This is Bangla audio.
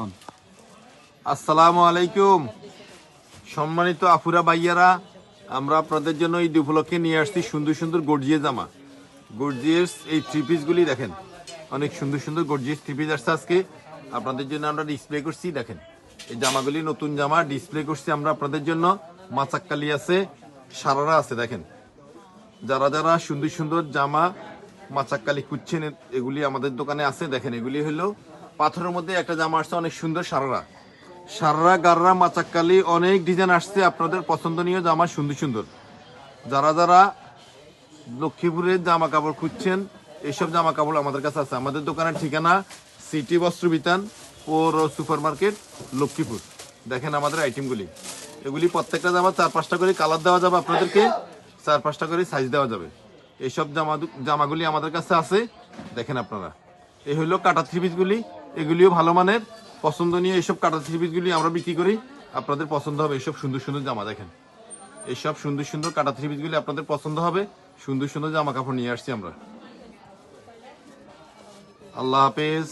কোন আসসালামু আলাইকুম সম্মানিত আফুরা ভাইয়ারা, আমরা আপনাদের জন্য ঈদ উপলক্ষে নিয়ে আসছি সুন্দর সুন্দর গর্জিয়াস জামা। গর্জিয়াস এই থ্রি পিসগুলি দেখেন, অনেক সুন্দর সুন্দর গর্জিয়াস থ্রি পিস আসছে আজকে আপনাদের জন্য আমরা ডিসপ্লে করছি। দেখেন এই জামাগুলি নতুন জামা ডিসপ্লে করছি আমরা আপনাদের জন্য। মাচাক্কালি আছে, সারারা আছে। দেখেন যারা যারা সুন্দর সুন্দর জামা মাচাক্কালি খুঁজছেন এগুলি আমাদের দোকানে আছে। দেখেন এগুলি হলো পাথরের মধ্যে একটা জামা আসছে অনেক সুন্দর, সারারা সাররা গাররা মাচাক্কালি অনেক ডিজাইন আসছে আপনাদের পছন্দনীয় জামা সুন্দর সুন্দর। যারা যারা লক্ষ্মীপুরের জামা কাপড় খুঁজছেন এইসব জামা কাপড় আমাদের কাছে আছে। আমাদের দোকানের ঠিকানা সিটি বস্ত্র বিতান পৌর সুপার মার্কেট, লক্ষ্মীপুর। দেখেন আমাদের আইটেমগুলি, এগুলি প্রত্যেকটা জামা 4-5টা করে কালার দেওয়া যাবে আপনাদেরকে, 4-5টা করে সাইজ দেওয়া যাবে। এইসব জামাগুলি আমাদের কাছে আছে। দেখেন আপনারা, এই হইলো কাটা থ্রি পিসগুলি, এগুলিও ভালো মানের পছন্দনীয়। এইসব কাটা থ্রি পিসগুলি আমরা বিক্রি করি, আপনাদের পছন্দ হবে। এইসব সুন্দর সুন্দর জামা দেখেন, এইসব সুন্দর সুন্দর কাটা থ্রি পিসগুলি আপনাদের পছন্দ হবে। সুন্দর সুন্দর জামা কাপড় নিয়ে আসছি আমরা। আল্লাহ হাফেজ।